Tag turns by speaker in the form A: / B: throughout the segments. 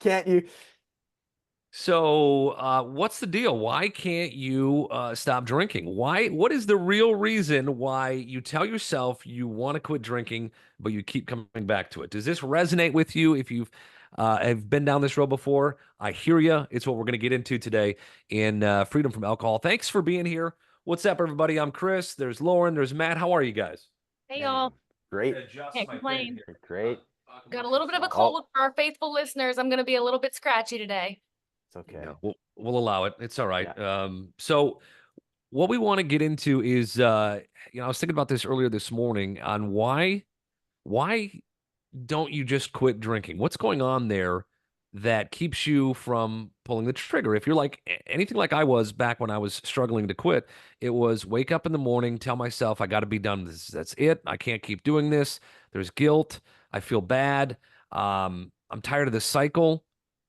A: Can't you?
B: So, what's the deal? Why can't you stop drinking? What is the real reason why you tell yourself you want to quit drinking, but you keep coming back to it? Does this resonate with you? If you've have been down this road before, I hear you. It's what we're going to get into today in Freedom from Alcohol. Thanks for being here. What's up, everybody? I'm Chris. There's Lauren. There's Matt. How are you guys?
C: Hey
A: Man,
C: y'all.
A: great.
B: Adjust
C: Can't
B: my thing
C: complain.
B: here.
A: Great.
C: Got a little bit of a
A: Oh,
C: cold for our faithful listeners. I'm going to be a little bit scratchy today.
A: it's okay.
B: No, we'll allow it. It's all right.
A: Yeah.
B: So what we want to get into is, I was thinking about this earlier this morning on why don't you just quit drinking? What's going on there that keeps you from pulling the trigger? If you're like anything like I was back when I was struggling to quit, it was wake up in the morning, tell myself I got to be done. That's it. I can't keep doing this. There's guilt. I feel bad. I'm tired of this cycle.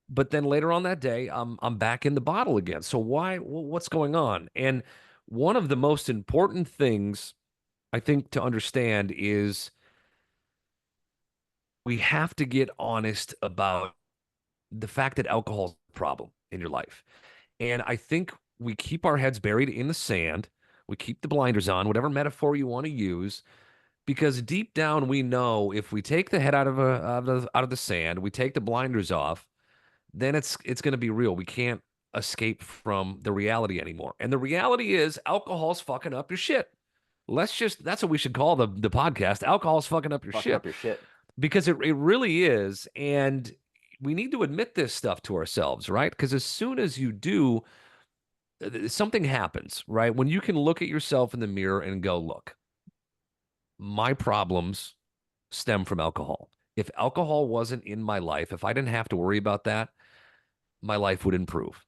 B: But then later on that day, I'm back in the bottle again. So what's going on? And one of the most important things I think to understand is we have to get honest about the fact that alcohol is a problem in your life. And I think we keep our heads buried in the sand. We keep the blinders on, whatever metaphor you want to use, because deep down we know if we take the head out of the sand, we take the blinders off, then it's going to be real. We can't escape from the reality anymore. And the reality is alcohol's fucking up your shit. That's what we should call the podcast. Alcohol's fucking up your
A: Fucking
B: shit
A: up your shit.
B: because it really is. And we need to admit this stuff to ourselves, right? Because as soon as you do, something happens, right? When you can look at yourself in the mirror and go, look, my problems stem from alcohol. If alcohol wasn't in my life, if I didn't have to worry about that, my life would improve.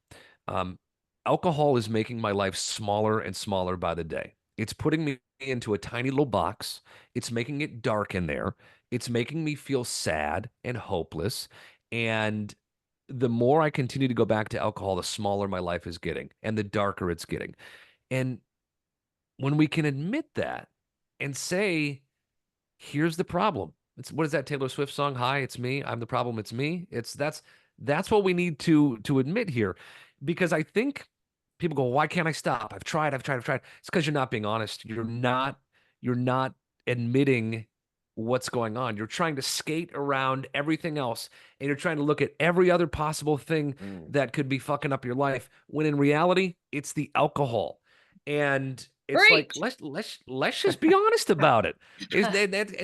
B: Um, Alcohol is making my life smaller and smaller by the day. It's putting me into a tiny little box. It's making it dark in there. It's making me feel sad and hopeless. And the more I continue to go back to alcohol, the smaller my life is getting and the darker it's getting. And when we can admit that and say, here's the problem. It's what is that Taylor Swift song? Hi, it's me. I'm the problem. It's me. That's what we need to admit here, because I think people go, why can't I stop? I've tried. It's because you're not being honest. You're not admitting what's going on. You're trying to skate around everything else, and you're trying to look at every other possible thing
A: Mm.
B: that could be fucking up your life. When in reality, it's the alcohol, and it's like
C: Preach.
B: let's just be honest about it. Is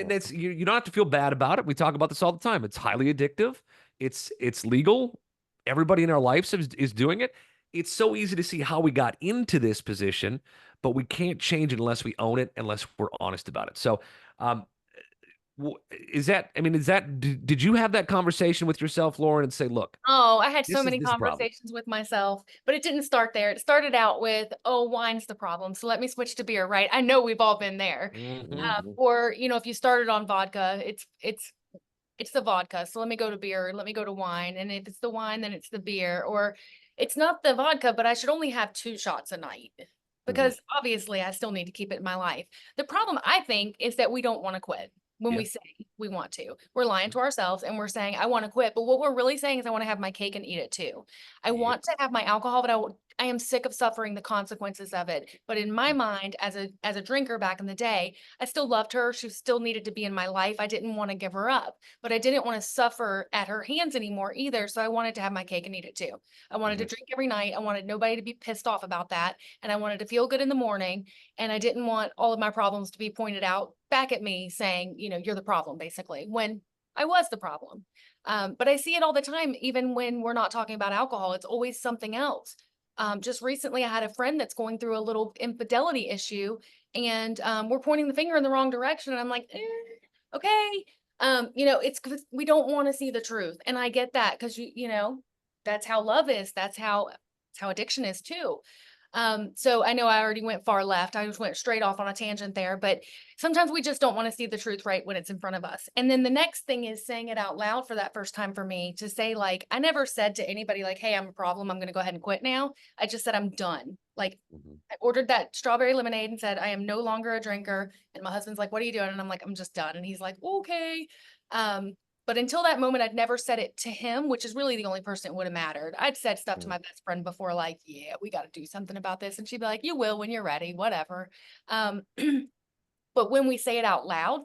B: that's you don't have to feel bad about it. We talk about this all the time. It's highly addictive. It's legal. Everybody in our lives is doing it. It's so easy to see how we got into this position, but we can't change it unless we own it, unless we're honest about it. So, um, is that? I mean, did you have that conversation with yourself, Lauren, and say, look,
C: Oh, I had so
B: this is
C: many
B: this problem.
C: conversations with myself, but it didn't start there. It started out with, oh, wine's the problem. So let me switch to beer, right? I know we've all been there.
B: Mhm.
C: Or, if you started on vodka, it's the vodka. So let me go to beer, let me go to wine. And if it's the wine, then it's the beer. Or it's not the vodka, but I should only have 2 shots a night because obviously I still need to keep it in my life. The problem, I think, is that we don't want to quit when
B: Yeah.
C: we say we want to. We're lying to ourselves and we're saying, I want to quit. But what we're really saying is, I want to have my cake and eat it too. I
B: Yep.
C: want to have my alcohol, but I am sick of suffering the consequences of it. But in my mind, as a drinker back in the day, I still loved her. She still needed to be in my life. I didn't want to give her up, but I didn't want to suffer at her hands anymore either. So I wanted to have my cake and eat it too. I wanted to drink every night. I wanted nobody to be pissed off about that. And I wanted to feel good in the morning. And I didn't want all of my problems to be pointed out back at me saying, you're the problem, basically, when I was the problem. But I see it all the time, even when we're not talking about alcohol, it's always something else. Just recently, I had a friend that's going through a little infidelity issue, and we're pointing the finger in the wrong direction. And I'm like, okay. It's 'cause we don't want to see the truth. And I get that because that's how love is. That's how addiction is too. So I know I already went far left. I just went straight off on a tangent there, but sometimes we just don't want to see the truth right when it's in front of us. And then the next thing is saying it out loud for that first time for me to say, like, I never said to anybody like, hey, I'm a problem. I'm going to go ahead and quit now. I just said, I'm done. Like, I ordered that strawberry lemonade and said, I am no longer a drinker. And my husband's like, what are you doing? And I'm like, I'm just done. And he's like, okay. But until that moment, I'd never said it to him, which is really the only person it would have mattered. I'd said stuff to
B: Mm,
C: my best friend before, like, yeah, we got to do something about this. And she'd be like, you will when you're ready, whatever. Um, but when we say it out loud,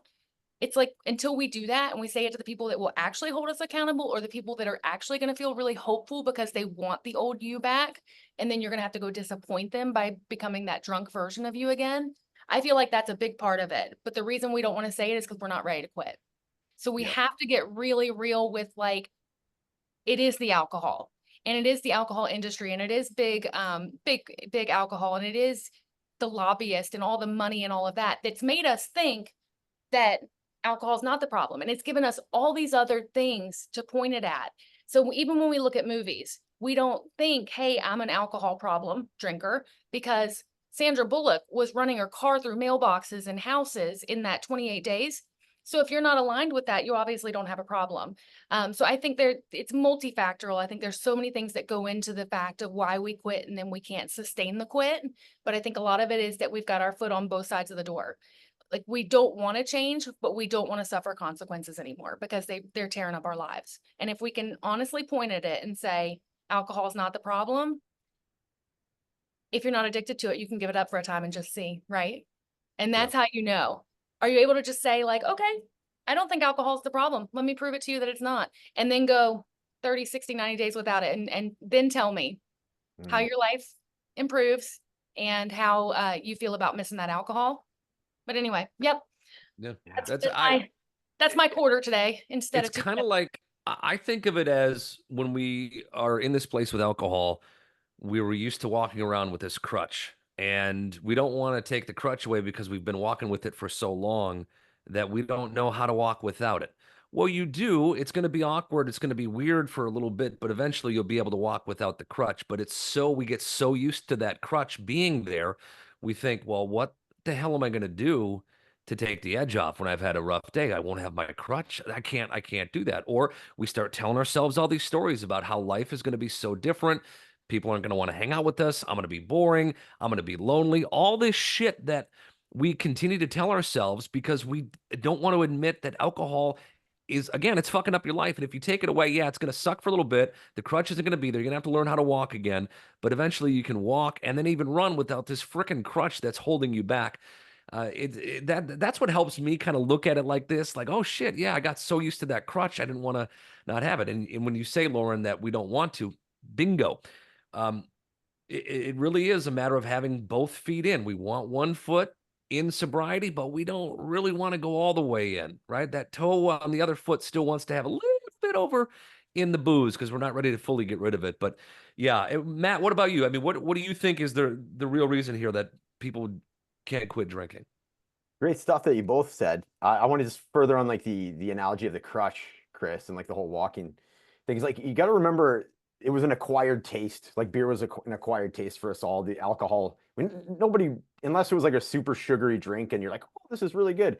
C: it's like until we do that and we say it to the people that will actually hold us accountable or the people that are actually going to feel really hopeful because they want the old you back, and then you're going to have to go disappoint them by becoming that drunk version of you again. I feel like that's a big part of it. But the reason we don't want to say it is because we're not ready to quit. So we
B: yep.
C: have to get really real with like, it is the alcohol and it is the alcohol industry and it is big alcohol and it is the lobbyist and all the money and all of that that's made us think that alcohol is not the problem. And it's given us all these other things to point it at. So even when we look at movies, we don't think, hey, I'm an alcohol problem drinker because Sandra Bullock was running her car through mailboxes and houses in that 28 days. So if you're not aligned with that, you obviously don't have a problem. So I think it's multifactorial. I think there's so many things that go into the fact of why we quit and then we can't sustain the quit. But I think a lot of it is that we've got our foot on both sides of the door. Like we don't want to change, but we don't want to suffer consequences anymore because they're tearing up our lives. And if we can honestly point at it and say alcohol is not the problem, if you're not addicted to it, you can give it up for a time and just see, right? And
B: Yeah.
C: that's how you know. Are you able to just say like, okay, I don't think alcohol is the problem. Let me prove it to you that it's not. And then go 30, 60, 90 days without it and then tell me how
A: Mm.
C: your life improves and how you feel about missing that alcohol. But anyway, yep.
B: Yeah.
A: Yeah.
B: That's I
C: That's my quarter today instead
B: It's
C: of 2
B: kind of
C: minutes.
B: like I think of it as when we are in this place with alcohol, we were used to walking around with this crutch, and we don't want to take the crutch away because we've been walking with it for so long that we don't know how to walk without it. Well, you do. It's going to be awkward. It's going to be weird for a little bit, but eventually you'll be able to walk without the crutch. But we get so used to that crutch being there, we think, well, what the hell am I going to do to take the edge off when I've had a rough day? I won't have my crutch. I can't do that. Or we start telling ourselves all these stories about how life is going to be so different. People aren't going to want to hang out with us. I'm going to be boring. I'm going to be lonely. All this shit that we continue to tell ourselves because we don't want to admit that alcohol is, again, it's fucking up your life. And if you take it away, yeah, it's going to suck for a little bit. The crutch isn't going to be there. You're going to have to learn how to walk again. But eventually you can walk and then even run without this freaking crutch that's holding you back. That's what helps me kind of look at it like this, like, oh shit, yeah, I got so used to that crutch, I didn't want to not have it. And when you say, Lauren, that we don't want to, bingo. Um, it really is a matter of having both feet in. We want one foot in sobriety, but we don't really want to go all the way in, right? That toe on the other foot still wants to have a little bit over in the booze because we're not ready to fully get rid of it. But yeah, Matt, what about you? I mean, what do you think is the real reason here that people can't quit drinking?
A: Great stuff that you both said. I want to just further on like the analogy of the crush, Chris, and like the whole walking things. Like you got to remember, it was an acquired taste. Like beer was an acquired taste for us all. The alcohol, I mean, nobody, unless it was like a super sugary drink, and you're like, oh, this is really good.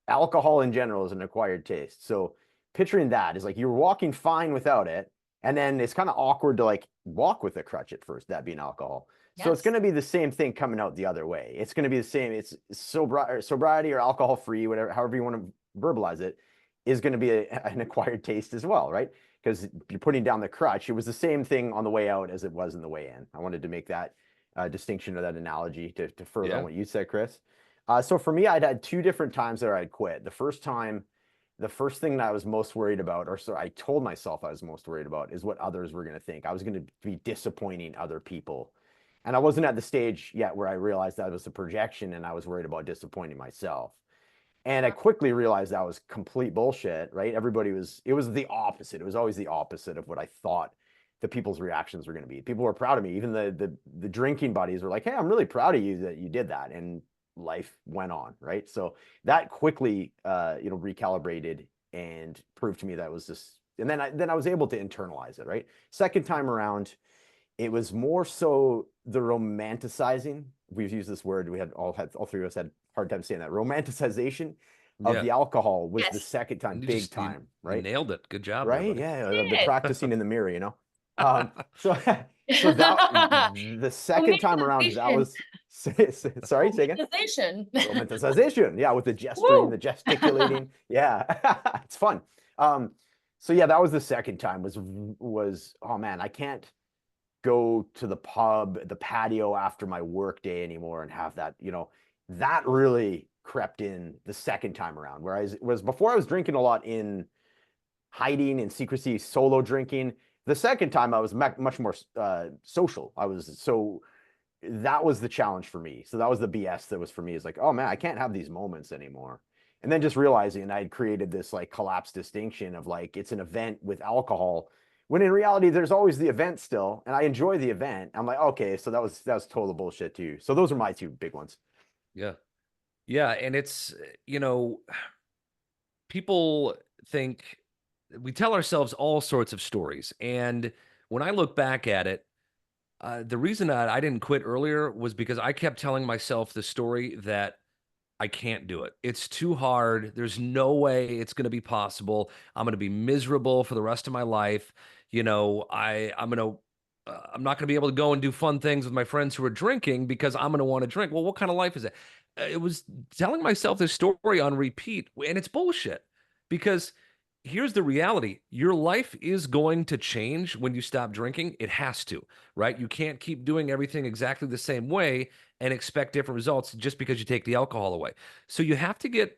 A: Alcohol in general is an acquired taste. So picturing that is like you're walking fine without it, and then it's kind of awkward to like walk with a crutch at first, that being alcohol. So it's
C: Yes.
A: going to be the same thing coming out the other way. It's going to be the same. It's sobriety or alcohol free, whatever, however you want to verbalize it, is going to be an acquired taste as well, right? Because you're putting down the crutch. It was the same thing on the way out as it was in the way in. I wanted to make that distinction or that analogy to further on
B: Yeah.
A: what you said, Chris. So for me, I'd had two different times that I'd quit. The first time, the first thing that I was most worried about, or so I told myself I was most worried about, is what others were going to think. I was going to be disappointing other people. And I wasn't at the stage yet where I realized that was a projection and I was worried about disappointing myself. And I quickly realized that was complete bullshit, right? It was the opposite. It was always the opposite of what I thought the people's reactions were going to be. People were proud of me. Even the drinking buddies were like, "Hey, I'm really proud of you that you did that." And life went on, right? So that quickly, recalibrated and proved to me that was just. And then I was able to internalize it, right? Second time around, it was more so the romanticizing. We've used this word. All three of us had hard time saying that. Romanticization of
B: Yeah.
A: the alcohol was the
C: Yes.
A: second time,
B: And
A: big time,
B: you
A: right?
B: nailed it. Good job there,
A: Right?
B: buddy.
A: Yeah, I've been
C: Did.
A: practicing in the mirror, you know. So so that the second time around, that
C: Romanticization.
A: was sorry, say again.
C: Romanticization.
A: Romanticization, yeah, with the gesturing,
C: Woo!
A: the gesticulating, yeah, it's fun. So yeah, that was the second time was, oh man, I can't go to the pub, the patio after my work day anymore and have that, that really crept in the second time around. Whereas it was before I was drinking a lot in hiding and secrecy, solo drinking. The second time I was much more social. So that was the challenge for me. So that was the BS that was for me, is like, oh man, I can't have these moments anymore. And then just realizing I'd created this like collapsed distinction of like, it's an event with alcohol, when in reality there's always the event still, and I enjoy the event. I'm like, okay, so that was total bullshit too. So those are my two big ones.
B: Yeah. Yeah. And it's, people think we tell ourselves all sorts of stories. And when I look back at it, the reason that I didn't quit earlier was because I kept telling myself the story that I can't do it. It's too hard. There's no way it's going to be possible. I'm going to be miserable for the rest of my life. I'm not going to be able to go and do fun things with my friends who are drinking because I'm going to want to drink. Well, what kind of life is it? It was telling myself this story on repeat, and it's bullshit because here's the reality. Your life is going to change when you stop drinking. It has to, right? You can't keep doing everything exactly the same way and expect different results just because you take the alcohol away. So you have to get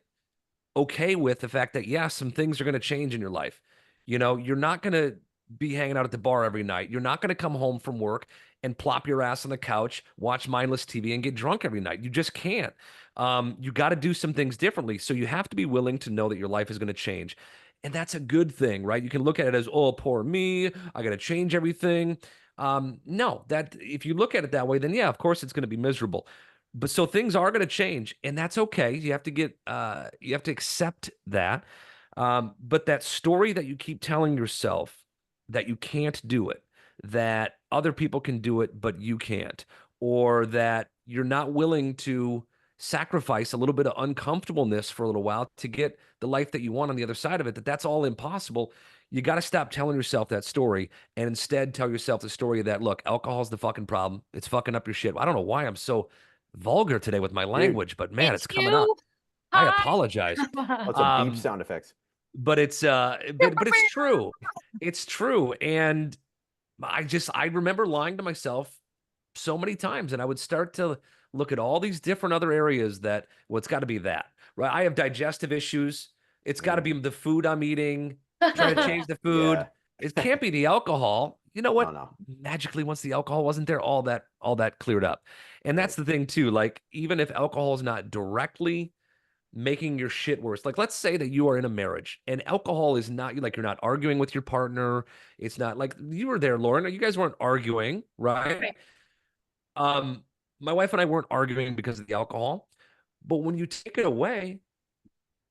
B: okay with the fact that, yeah, some things are going to change in your life. You're not going to be hanging out at the bar every night. You're not going to come home from work and plop your ass on the couch, watch mindless TV, and get drunk every night. You just can't. You got to do some things differently. So you have to be willing to know that your life is going to change. And that's a good thing, right? You can look at it as, oh, poor me. I got to change everything. No, that if you look at it that way, then yeah, of course it's going to be miserable. But so things are going to change, and that's okay. You have to accept that. But that story that you keep telling yourself that you can't do it, that other people can do it, but you can't, or that you're not willing to sacrifice a little bit of uncomfortableness for a little while to get the life that you want on the other side of it, that's all impossible. You got to stop telling yourself that story and instead tell yourself the story that, look, alcohol's the fucking problem. It's fucking up your shit. I don't know why I'm so vulgar today with my
A: Dude,
B: language, but man,
C: It's
B: it's coming up.
C: you.
B: I
C: Hi.
B: apologize.
A: lots of beep
B: Um,
A: sound effects.
B: but it's true. It's true. And I remember lying to myself so many times, and I would start to look at all these different other areas that, well, it's got to be that, right? I have digestive issues. It's got to be the food I'm eating. Try to change the
A: Yeah.
B: food. It can't be the alcohol. You know
A: No,
B: what?
A: no.
B: Magically, once the alcohol wasn't there, all that cleared up. And that's
A: Right.
B: the thing too. Like, even if alcohol is not directly making your shit worse. Like, let's say that you are in a marriage and alcohol is not, like, you're not arguing with your partner. It's not like you were there, Lauren. You guys weren't arguing, right?
C: Right.
B: Um, my wife and I weren't arguing because of the alcohol, but when you take it away,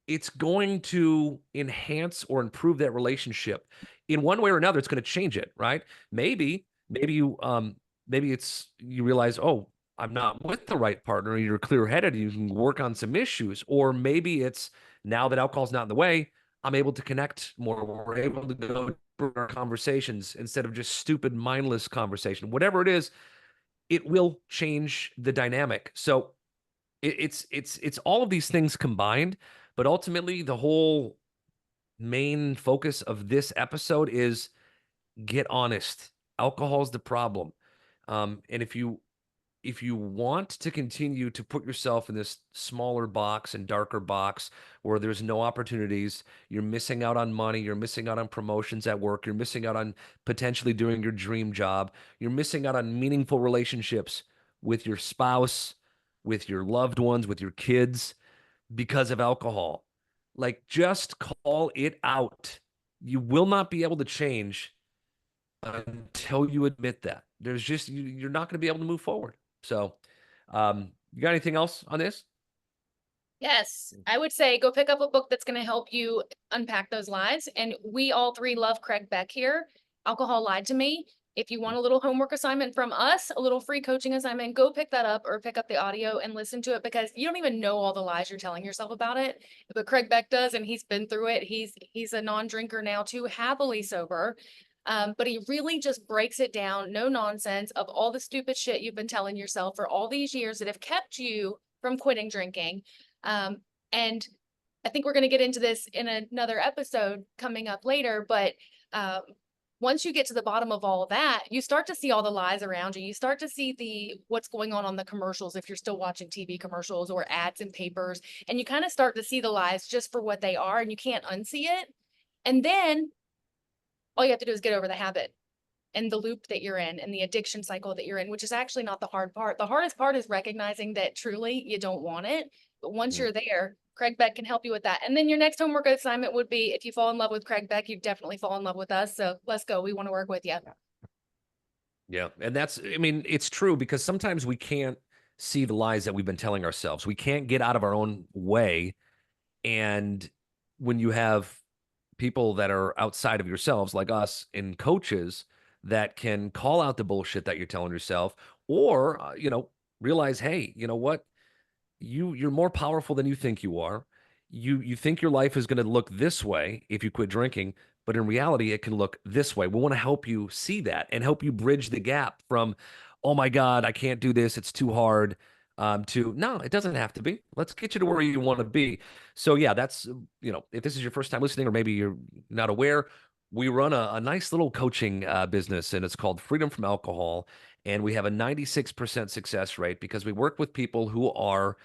B: it's going to enhance or improve that relationship in one way or another. It's going to change it, right? Maybe it's you realize, oh, I'm not with the right partner. You're clear-headed. You can work on some issues, or maybe it's now that alcohol's not in the way, I'm able to connect more. We're able to go deeper in our conversations instead of just stupid, mindless conversation. Whatever it is, it will change the dynamic. So it's all of these things combined, but ultimately the whole main focus of this episode is get honest. Alcohol's the problem. And if you want to continue to put yourself in this smaller box and darker box where there's no opportunities, you're missing out on money, you're missing out on promotions at work, you're missing out on potentially doing your dream job, you're missing out on meaningful relationships with your spouse, with your loved ones, with your kids because of alcohol. Like, just call it out. You will not be able to change until you admit that. There's just you're not going to be able to move forward. So, you got anything else on this?
C: Yes, I would say go pick up a book that's going to help you unpack those lies. And we all three love Craig Beck here. Alcohol Lied to Me. If you want a little homework assignment from us, a little free coaching assignment, go pick that up or pick up the audio and listen to it, because you don't even know all the lies you're telling yourself about it. But Craig Beck does, and he's been through it. He's a non-drinker now too, happily sober. But he really just breaks it down, no nonsense, of all the stupid shit you've been telling yourself for all these years that have kept you from quitting drinking. And I think we're going to get into this in another episode coming up later, but once you get to the bottom of all that, you start to see all the lies around you. You start to see what's going on the commercials if you're still watching TV commercials or ads in papers, and you kind of start to see the lies just for what they are, and you can't unsee it. And then all you have to do is get over the habit and the loop that you're in and the addiction cycle that you're in, which is actually not the hard part. The hardest part is recognizing that truly you don't want it. But once you're there, Craig Beck can help you with that. And then your next homework assignment would be, if you fall in love with Craig Beck, you definitely fall in love with us. So let's go. We want to work with you.
B: Yeah. And I mean, it's true, because sometimes we can't see the lies that we've been telling ourselves. We can't get out of our own way. And when you have people that are outside of yourselves, like us, and coaches that can call out the bullshit that you're telling yourself, or, realize, hey, you know what? You're more powerful than you think you are. You think your life is going to look this way if you quit drinking, but in reality, it can look this way. We want to help you see that and help you bridge the gap from, oh my God, I can't do this, it's too hard, to, no, it doesn't have to be. Let's get you to where you want to be. So yeah, that's, if this is your first time listening, or maybe you're not aware, we run a nice little coaching business, and it's called Freedom from Alcohol. And we have a 96% success rate because we work with people who are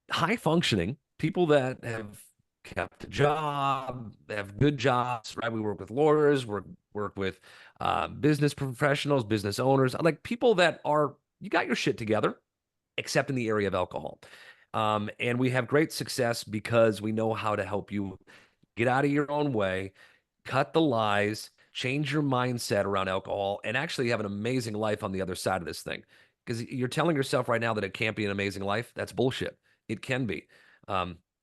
B: high functioning, people that have kept a job, have good jobs, right? We work with lawyers, work with business professionals, business owners, like people that you got your shit together, except in the area of alcohol. And we have great success because we know how to help you get out of your own way, cut the lies, change your mindset around alcohol, and actually have an amazing life on the other side of this thing. Because you're telling yourself right now that it can't be an amazing life. That's bullshit. It can be.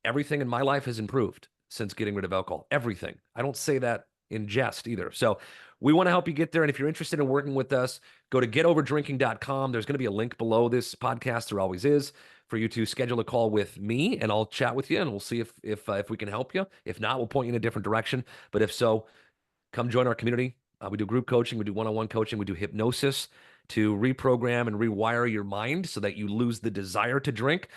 B: Everything in my life has improved since getting rid of alcohol. Everything. I don't say that in jest either. So we want to help you get there. And if you're interested in working with us, go to getoverdrinking.com. There's going to be a link below this podcast. There always is, for you to schedule a call with me, and I'll chat with you, and we'll see if we can help you. If not, we'll point you in a different direction. But if so, come join our community. We do group coaching. We do one-on-one coaching. We do hypnosis to reprogram and rewire your mind so that you lose the desire to drink.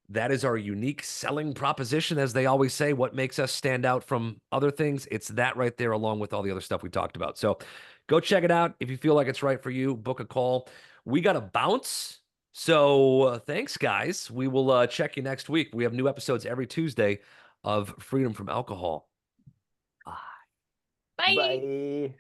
B: That is our unique selling proposition, as they always say. What makes us stand out from other things? It's that right there, along with all the other stuff we talked about. So go check it out. If you feel like it's right for you, book a call. We got to bounce. So thanks, guys. We will check you next week. We have new episodes every Tuesday of Freedom from Alcohol.
C: Bye.
A: Bye.